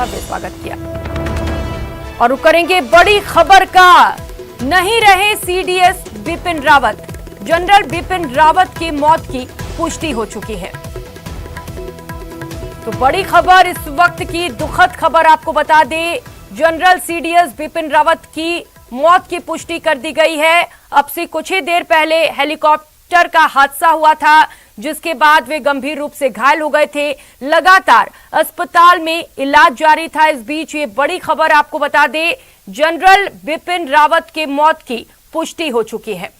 भव्य स्वागत किया। और रुक करेंगे बड़ी खबर का, नहीं रहे सीडीएस बिपिन रावत। जनरल बिपिन रावत की मौत की पुष्टि हो चुकी है। तो बड़ी खबर इस वक्त की, दुखद खबर आपको बता दें, जनरल सीडीएस बिपिन रावत की मौत की पुष्टि कर दी गई है। अब से कुछ ही देर पहले हेलीकॉप्टर का हादसा हुआ था, जिसके बाद वे गंभीर रूप से घायल हो गए थे। लगातार अस्पताल में इलाज जारी था। इस बीच ये बड़ी खबर आपको बता दें, जनरल बिपिन रावत की मौत की पुष्टि हो चुकी है।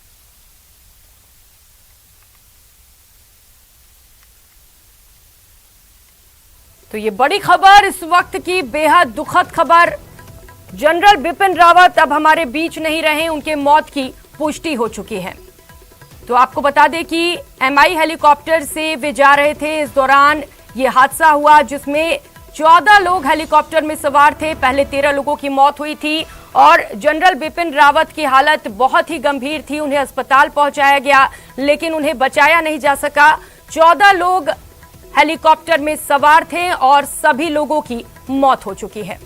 तो ये बड़ी खबर इस वक्त की, बेहद दुखद खबर। जनरल बिपिन रावत अब हमारे बीच नहीं रहे, उनके मौत की पुष्टि हो चुकी है। तो आपको बता दें कि एमआई हेलीकॉप्टर से वे जा रहे थे, इस दौरान ये हादसा हुआ जिसमें 14 लोग हेलीकॉप्टर में सवार थे। पहले 13 लोगों की मौत हुई थी और जनरल बिपिन रावत की हालत बहुत ही गंभीर थी। उन्हें अस्पताल पहुंचाया गया, लेकिन उन्हें बचाया नहीं जा सका। 14 लोग हेलीकॉप्टर में सवार थे और सभी लोगों की मौत हो चुकी है।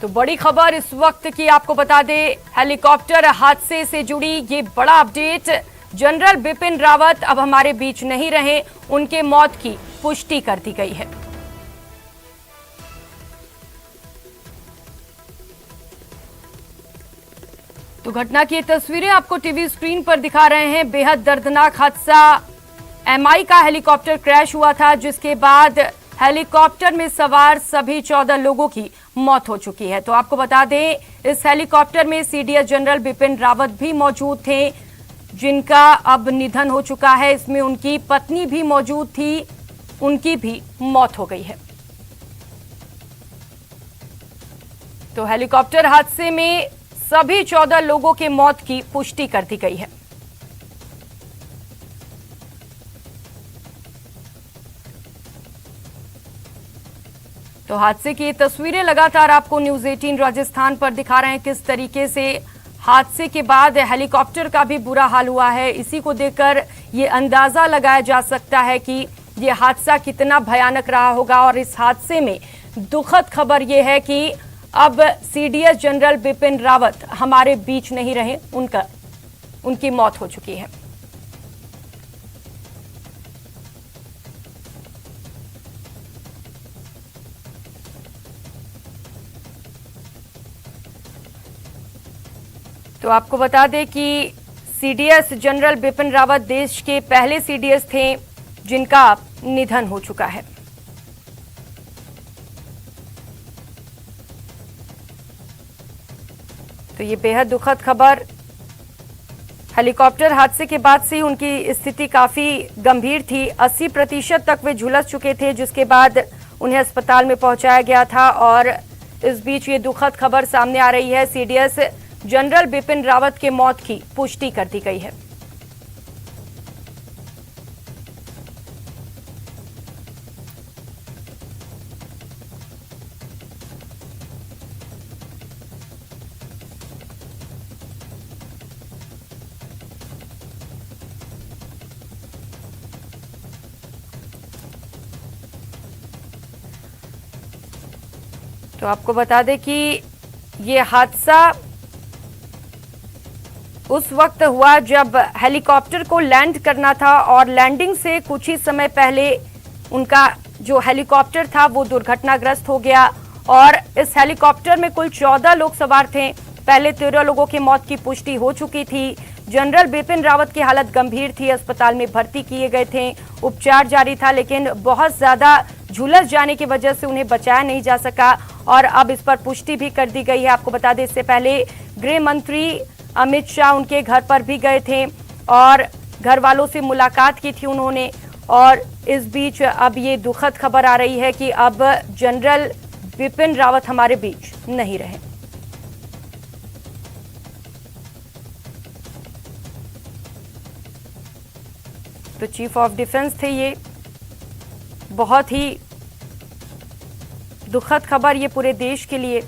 तो बड़ी खबर इस वक्त की आपको बता दें, हेलीकॉप्टर हादसे से जुड़ी ये बड़ा अपडेट। जनरल बिपिन रावत अब हमारे बीच नहीं रहे, उनके मौत की पुष्टि कर दी गई है। तो घटना की तस्वीरें आपको टीवी स्क्रीन पर दिखा रहे हैं। बेहद दर्दनाक हादसा, एमआई का हेलीकॉप्टर क्रैश हुआ था, जिसके बाद हेलीकॉप्टर में सवार सभी 14 लोगों की मौत हो चुकी है। तो आपको बता दें, इस हेलीकॉप्टर में सीडीएस जनरल बिपिन रावत भी मौजूद थे, जिनका अब निधन हो चुका है। इसमें उनकी पत्नी भी मौजूद थी, उनकी भी मौत हो गई है। तो हेलीकॉप्टर हादसे में सभी 14 लोगों के मौत की पुष्टि कर दी गई है। तो हादसे की तस्वीरें लगातार आपको न्यूज 18 राजस्थान पर दिखा रहे हैं, किस तरीके से हादसे के बाद हेलीकॉप्टर का भी बुरा हाल हुआ है। इसी को देखकर ये अंदाजा लगाया जा सकता है कि ये हादसा कितना भयानक रहा होगा। और इस हादसे में दुखद खबर ये है कि अब सीडीएस जनरल बिपिन रावत हमारे बीच नहीं रहे, उनकी मौत हो चुकी है। तो आपको बता दें कि सीडीएस जनरल बिपिन रावत देश के पहले सीडीएस थे, जिनका निधन हो चुका है। तो ये बेहद दुखद खबर, हेलीकॉप्टर हादसे के बाद से उनकी स्थिति काफी गंभीर थी। 80% तक वे झुलस चुके थे, जिसके बाद उन्हें अस्पताल में पहुंचाया गया था। और इस बीच ये दुखद खबर सामने आ रही है, सीडीएस जनरल बिपिन रावत के मौत की पुष्टि कर दी गई है। तो आपको बता दें कि ये हादसा उस वक्त हुआ जब हेलीकॉप्टर को लैंड करना था और लैंडिंग से कुछ ही समय पहले उनका जो हेलीकॉप्टर था वो दुर्घटनाग्रस्त हो गया। और इस हेलीकॉप्टर में कुल 14 लोग सवार थे। पहले 13 लोगों की मौत की पुष्टि हो चुकी थी। जनरल बिपिन रावत की हालत गंभीर थी, अस्पताल में भर्ती किए गए थे, उपचार जारी था, लेकिन बहुत ज्यादा झुलस जाने की वजह से उन्हें बचाया नहीं जा सका। और अब इस पर पुष्टि भी कर दी गई है। आपको बता दें, इससे पहले गृह मंत्री अमित शाह उनके घर पर भी गए थे और घर वालों से मुलाकात की थी उन्होंने। और इस बीच अब ये दुखद खबर आ रही है कि अब जनरल बिपिन रावत हमारे बीच नहीं रहे। तो चीफ ऑफ डिफेंस थे ये। बहुत ही दुखद खबर ये पूरे देश के लिए।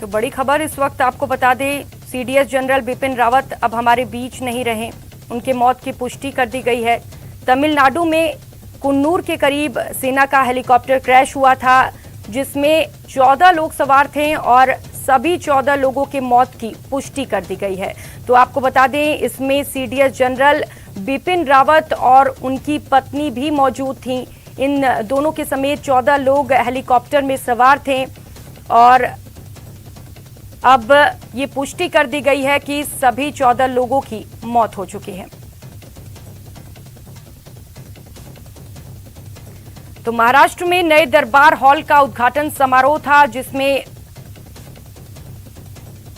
तो बड़ी खबर इस वक्त आपको बता दें, सीडीएस जनरल बिपिन रावत अब हमारे बीच नहीं रहे। उनके मौत की पुष्टि कर दी गई है। तमिलनाडु में कुन्नूर के करीब सेना का हेलीकॉप्टर क्रैश हुआ था, जिसमें 14 लोग सवार थे और सभी 14 लोगों की मौत की पुष्टि कर दी गई है। तो आपको बता दें, इसमें सीडीएस जनरल बिपिन रावत और उनकी पत्नी भी मौजूद थीं। इन दोनों के समेत 14 लोग हेलीकॉप्टर में सवार थे और अब ये पुष्टि कर दी गई है कि सभी 14 लोगों की मौत हो चुकी है। तो महाराष्ट्र में नए दरबार हॉल का उद्घाटन समारोह था, जिसमें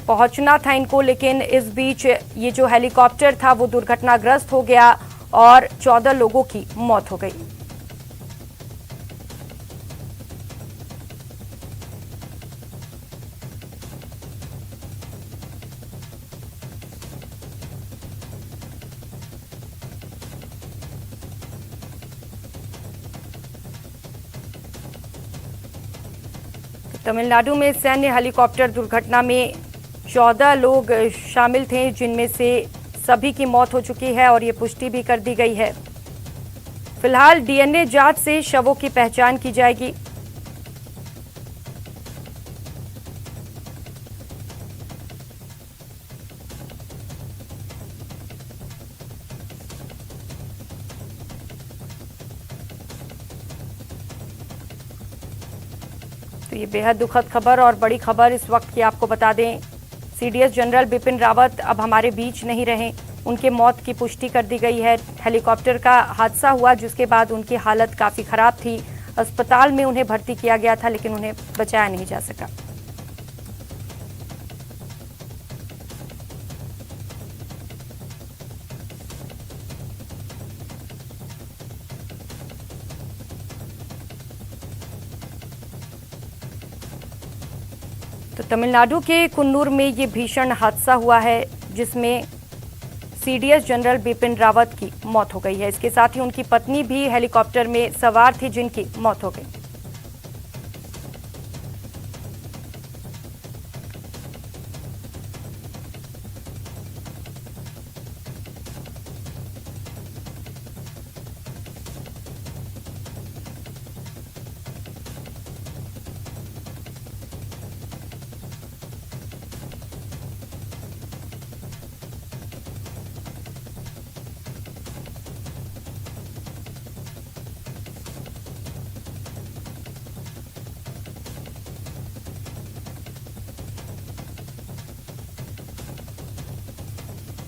पहुंचना था इनको, लेकिन इस बीच ये जो हेलीकॉप्टर था वो दुर्घटनाग्रस्त हो गया और 14 लोगों की मौत हो गई। तमिलनाडु में सैन्य हेलीकॉप्टर दुर्घटना में 14 लोग शामिल थे, जिनमें से सभी की मौत हो चुकी है और ये पुष्टि भी कर दी गई है। फिलहाल डीएनए जांच से शवों की पहचान की जाएगी। तो ये बेहद दुखद खबर और बड़ी खबर इस वक्त की आपको बता दें, सीडीएस जनरल बिपिन रावत अब हमारे बीच नहीं रहे। उनके मौत की पुष्टि कर दी गई है। हेलीकॉप्टर का हादसा हुआ, जिसके बाद उनकी हालत काफ़ी ख़राब थी। अस्पताल में उन्हें भर्ती किया गया था, लेकिन उन्हें बचाया नहीं जा सका। तो तमिलनाडु के कुन्नूर में ये भीषण हादसा हुआ है, जिसमें सीडीएस जनरल बिपिन रावत की मौत हो गई है। इसके साथ ही उनकी पत्नी भी हेलीकॉप्टर में सवार थी, जिनकी मौत हो गई।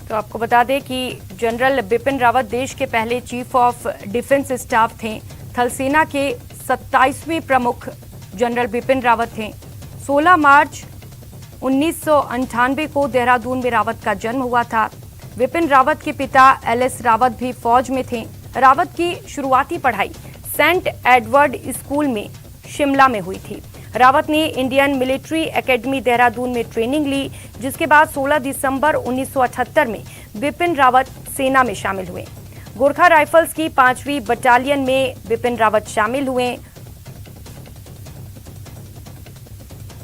तो आपको बता दें कि जनरल बिपिन रावत देश के पहले चीफ ऑफ डिफेंस स्टाफ थे। थल सेना के 27वें प्रमुख जनरल बिपिन रावत थे। 16 मार्च 1998 को देहरादून में रावत का जन्म हुआ था। बिपिन रावत के पिता एलएस रावत भी फौज में थे। रावत की शुरुआती पढ़ाई सेंट एडवर्ड स्कूल में शिमला में हुई थी। रावत ने इंडियन मिलिट्री एकेडमी देहरादून में ट्रेनिंग ली, जिसके बाद 16 दिसंबर 1978 में बिपिन रावत सेना में शामिल हुए। गोरखा राइफल्स की 5वीं बटालियन में बिपिन रावत शामिल हुए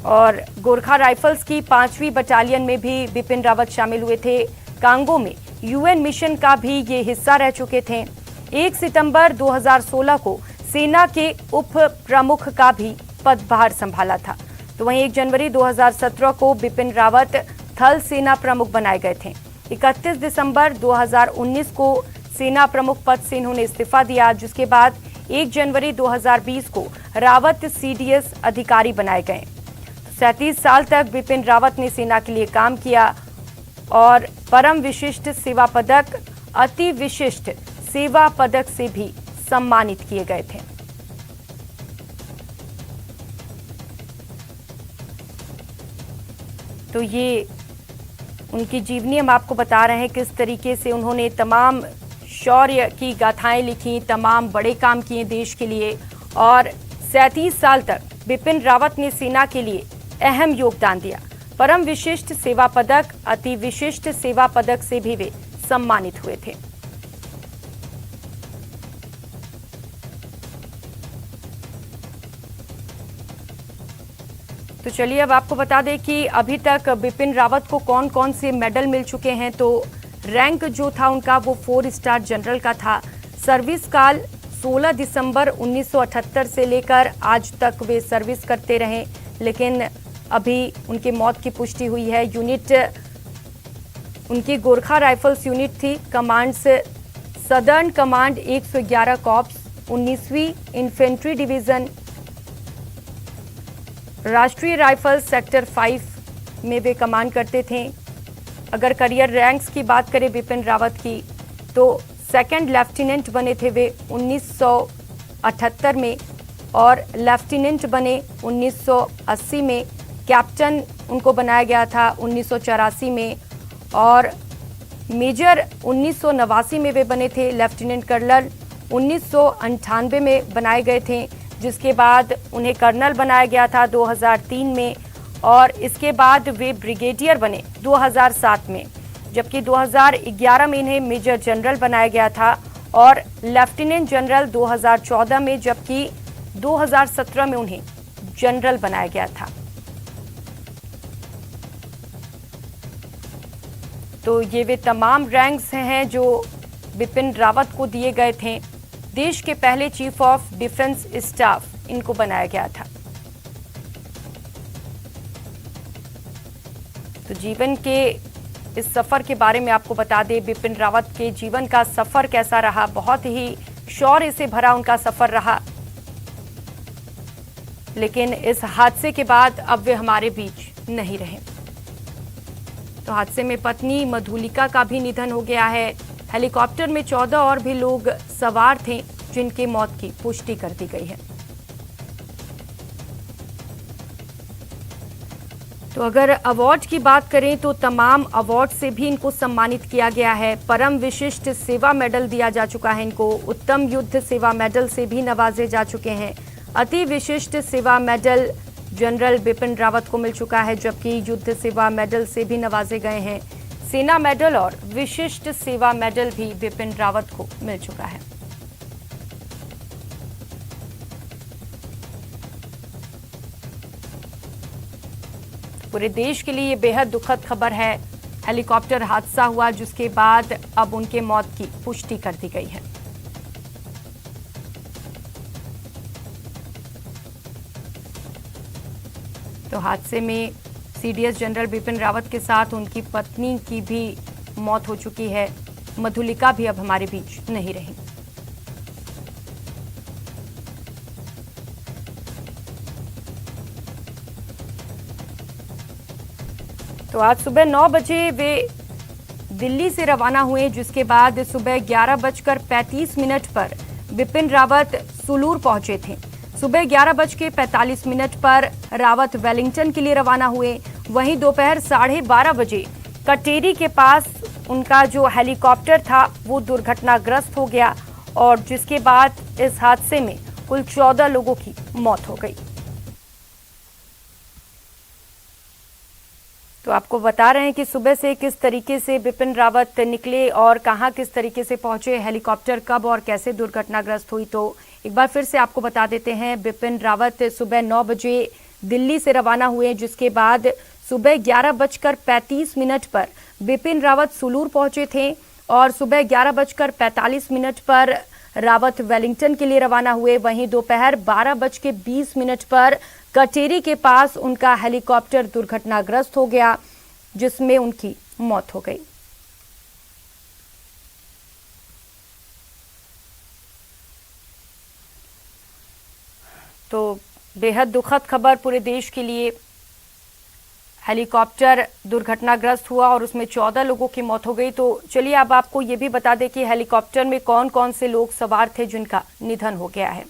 और गोरखा राइफल्स की 5वीं बटालियन में भी बिपिन रावत शामिल हुए थे। कांगो में यूएन मिशन का भी ये हिस्सा रह चुके थे। 1 सितंबर 2016 को सेना के उप प्रमुख का भी पदभार संभाला था। तो वहीं 1 जनवरी 2017 को बिपिन रावत थल सेना प्रमुख बनाए गए थे। 31 दिसंबर 2019 को सेना प्रमुख पद से इन्होंने इस्तीफा दिया, जिसके बाद 1 जनवरी 2020 को रावत सीडीएस अधिकारी बनाए गए। 37 साल तक बिपिन रावत ने सेना के लिए काम किया और परम विशिष्ट सेवा पदक, अति विशिष्ट सेवा पदक से भी सम्मानित किए गए थे। तो ये उनकी जीवनी हम आपको बता रहे हैं, किस तरीके से उन्होंने तमाम शौर्य की गाथाएं लिखी, तमाम बड़े काम किए देश के लिए और 37 साल तक बिपिन रावत ने सेना के लिए अहम योगदान दिया। परम विशिष्ट सेवा पदक, अति विशिष्ट सेवा पदक से भी वे सम्मानित हुए थे। तो चलिए अब आपको बता दें कि अभी तक बिपिन रावत को कौन कौन से मेडल मिल चुके हैं। तो रैंक जो था उनका वो 4 स्टार जनरल का था। सर्विस काल 16 दिसंबर 1978 से लेकर आज तक वे सर्विस करते रहे, लेकिन अभी उनकी मौत की पुष्टि हुई है। यूनिट उनकी गोरखा राइफल्स यूनिट थी। कमांड्स सदर्न कमांड 111 कॉर्प्स, 19वीं इन्फेंट्री डिवीजन, राष्ट्रीय राइफल्स सेक्टर 5 में वे कमांड करते थे। अगर करियर रैंक्स की बात करें बिपिन रावत की, तो सेकंड लेफ्टिनेंट बने थे वे 1978 में और लेफ्टिनेंट बने 1980 में। कैप्टन उनको बनाया गया था 1984 में और मेजर 1989 में वे बने थे। लेफ्टिनेंट कर्नल 1998 में बनाए गए थे, जिसके बाद उन्हें कर्नल बनाया गया था 2003 में और इसके बाद वे ब्रिगेडियर बने 2007 में, जबकि 2011 में इन्हें मेजर जनरल बनाया गया था और लेफ्टिनेंट जनरल 2014 में, जबकि 2017 में उन्हें जनरल बनाया गया था। तो ये वे तमाम रैंक्स हैं जो बिपिन रावत को दिए गए थे। देश के पहले चीफ ऑफ डिफेंस स्टाफ इनको बनाया गया था। तो जीवन के इस सफर के बारे में आपको बता दें, बिपिन रावत के जीवन का सफर कैसा रहा। बहुत ही शौर्य से भरा उनका सफर रहा, लेकिन इस हादसे के बाद अब वे हमारे बीच नहीं रहे। तो हादसे में पत्नी मधुलिका का भी निधन हो गया है। हेलीकॉप्टर में 14 और भी लोग सवार थे, जिनकी मौत की पुष्टि कर दी गई है। तो अगर अवार्ड की बात करें तो तमाम अवार्ड से भी इनको सम्मानित किया गया है। परम विशिष्ट सेवा मेडल दिया जा चुका है इनको। उत्तम युद्ध सेवा मेडल से भी नवाजे जा चुके हैं। अति विशिष्ट सेवा मेडल जनरल बिपिन रावत को मिल चुका है, जबकि युद्ध सेवा मेडल से भी नवाजे गए हैं। सेना मेडल और विशिष्ट सेवा मेडल भी बिपिन रावत को मिल चुका है। पूरे देश के लिए ये बेहद दुखद खबर है। हेलीकॉप्टर हादसा हुआ, जिसके बाद अब उनके मौत की पुष्टि कर दी गई है। तो हादसे में सीडीएस जनरल बिपिन रावत के साथ उनकी पत्नी की भी मौत हो चुकी है। मधुलिका भी अब हमारे बीच नहीं रही। तो आज सुबह 9 बजे वे दिल्ली से रवाना हुए, जिसके बाद सुबह 11:35 पर बिपिन रावत सुलूर पहुंचे थे। सुबह 11:45 पर रावत वेलिंगटन के लिए रवाना हुए। वहीं दोपहर 12:30 बजे कटेरी के पास उनका जो हेलीकॉप्टर था वो दुर्घटनाग्रस्त हो गया और जिसके बाद इस हादसे में कुल 14 लोगों की मौत हो गई। तो आपको बता रहे हैं कि सुबह से किस तरीके से बिपिन रावत निकले और कहां किस तरीके से पहुंचे, हेलीकॉप्टर कब और कैसे दुर्घटनाग्रस्त हुई। तो एक बार फिर से आपको बता देते हैं, बिपिन रावत सुबह 9 बजे दिल्ली से रवाना हुए, जिसके बाद सुबह 11:35 पर बिपिन रावत सुलूर पहुंचे थे और सुबह 11:45 पर रावत वेलिंगटन के लिए रवाना हुए। वहीं दोपहर 12:20 पर कटेरी के पास उनका हेलीकॉप्टर दुर्घटनाग्रस्त हो गया, जिसमें उनकी मौत हो गई। तो बेहद दुखद खबर पूरे देश के लिए। हेलीकॉप्टर दुर्घटनाग्रस्त हुआ और उसमें 14 लोगों की मौत हो गई। तो चलिए अब आपको ये भी बता दें कि हेलीकॉप्टर में कौन कौन से लोग सवार थे जिनका निधन हो गया है।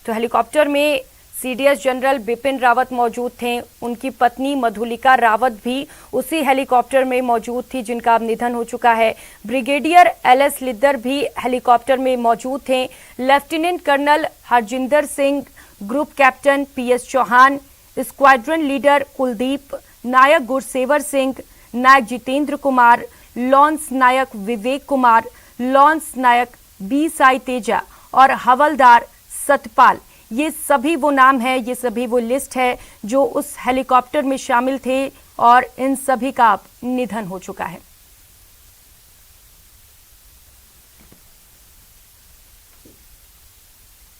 तो हेलीकॉप्टर में सीडीएस जनरल बिपिन रावत मौजूद थे। उनकी पत्नी मधुलिका रावत भी उसी हेलीकॉप्टर में मौजूद थी, जिनका अब निधन हो चुका है। ब्रिगेडियर एलएस लिद्दर भी हेलीकॉप्टर में मौजूद थे। Lieutenant colonel Harjinder Singh, group captain PS Chauhan, squadron leader Kuldeep, नायक गुरसेवर सिंह, नायक जितेंद्र कुमार, लॉन्स नायक विवेक कुमार, लॉन्स नायक बी साई तेजा और हवलदार सतपाल, ये सभी वो नाम है, ये सभी वो लिस्ट है जो उस हेलीकॉप्टर में शामिल थे और इन सभी का अब निधन हो चुका है।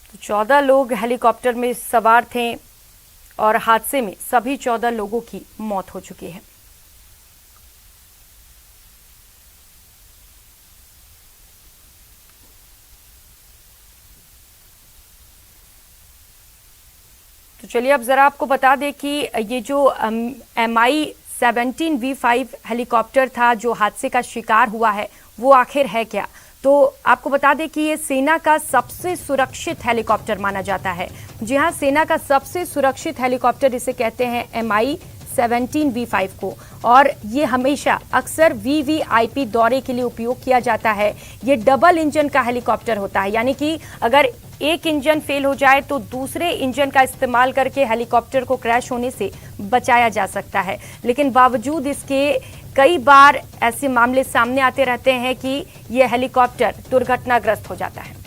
तो 14 लोग हेलीकॉप्टर में सवार थे और हादसे में सभी 14 लोगों की मौत हो चुकी है। तो चलिए अब जरा आपको बता दें कि ये जो MI-17V5 हेलीकॉप्टर था जो हादसे का शिकार हुआ है वो आखिर है क्या। तो आपको बता दें कि ये सेना का सबसे सुरक्षित हेलीकॉप्टर माना जाता है। जी हाँ, सेना का सबसे सुरक्षित हेलीकॉप्टर इसे कहते हैं MI-17V5 को, और ये हमेशा अक्सर VVIP दौरे के लिए उपयोग किया जाता है। ये डबल इंजन का हेलीकॉप्टर होता है, यानी कि अगर एक इंजन फेल हो जाए तो दूसरे इंजन का इस्तेमाल करके हेलीकॉप्टर को क्रैश होने से बचाया जा सकता है। लेकिन बावजूद इसके कई बार ऐसे मामले सामने आते रहते हैं कि यह हेलीकॉप्टर दुर्घटनाग्रस्त हो जाता है।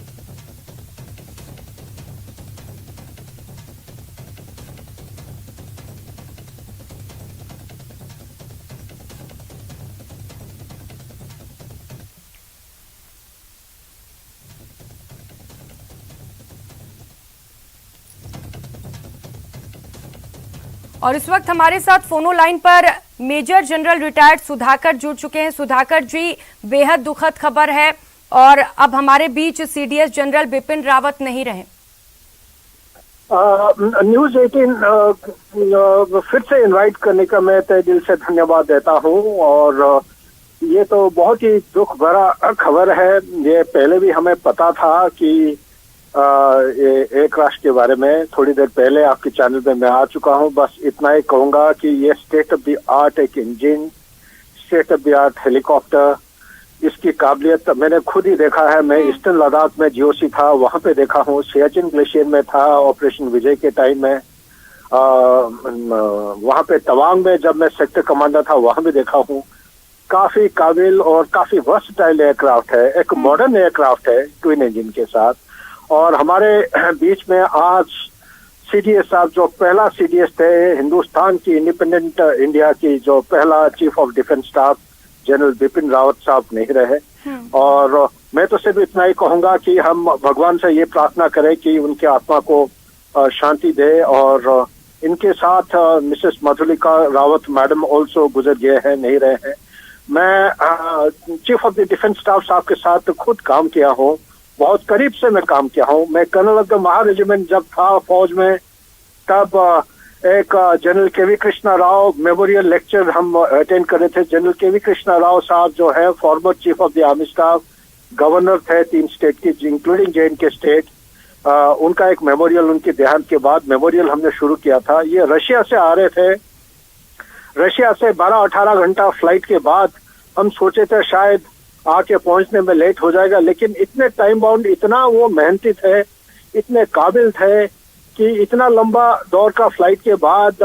और इस वक्त हमारे साथ फोनो लाइन पर मेजर जनरल रिटायर्ड सुधाकर जुड़ चुके हैं। सुधाकर जी, बेहद दुखद खबर है और अब हमारे बीच CDS जनरल बिपिन रावत नहीं रहे। न्यूज़ 18 फिर से इनवाइट करने का मैं तहे दिल से धन्यवाद देता हूं, और ये तो बहुत ही दुख भरा खबर है। ये पहले भी हमें पता था कि ये एयरक्राफ्ट के बारे में थोड़ी देर पहले आपके चैनल पे मैं आ चुका हूं। बस इतना ही कहूंगा कि ये स्टेट ऑफ द आर्ट एक engine, state of the art helicopter, इसकी काबिलियत मैंने खुद ही देखा है। मैं ईस्टर्न लद्दाख में GOC था, वहां पे देखा हूँ। सियाचिन ग्लेशियर में था ऑपरेशन विजय के टाइम में, वहां पे तवांग में जब मैं सेक्टर कमांडर था वहां भी देखा हूँ। काफी काबिल और काफी वर्सटाइल एयरक्राफ्ट है, एक मॉडर्न एयरक्राफ्ट है ट्विन इंजन के साथ। और हमारे बीच में आज CDS साहब, जो पहला CDS थे हिंदुस्तान की इंडिपेंडेंट इंडिया की, जो पहला chief of defence staff general Bipin Rawat साहब नहीं रहे। और मैं तो सिर्फ इतना ही कहूंगा कि हम भगवान से ये प्रार्थना करें कि उनके आत्मा को शांति दे। और इनके साथ Mrs Madhulika Rawat madam also गुजर गए हैं, नहीं रहे हैं। मैं chief of the defence staff साहब के साथ खुद काम किया हूँ, बहुत करीब से मैं काम किया हूँ। मैं कर्नल ऑफ द महा रेजिमेंट जब था फौज में, तब एक general KV Krishna Rao memorial lecture हम अटेंड कर रहे थे। जनरल KV कृष्णा राव साहब जो है former chief of the army staff, governor थे 3 स्टेट की इंक्लूडिंग JNK स्टेट। उनका एक मेमोरियल, उनके देहांत के बाद मेमोरियल हमने शुरू किया था। ये रशिया से आ रहे थे। रशिया से 12-18 घंटा फ्लाइट के बाद हम सोचे थे शायद आके पहुंचने में लेट हो जाएगा, लेकिन इतने टाइम बाउंड, इतना वो मेहनती थे, इतने काबिल थे कि इतना लंबा दौर का फ्लाइट के बाद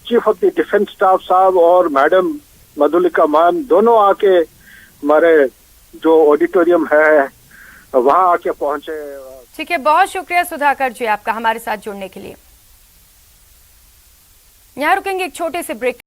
chief of the defence staff साहब और मैडम मधुलिका मैम दोनों आके हमारे जो ऑडिटोरियम है वहां आके पहुंचे। ठीक है, बहुत शुक्रिया सुधाकर जी आपका हमारे साथ जुड़ने के लिए। यहाँ रुकेंगे एक छोटे से ब्रेक।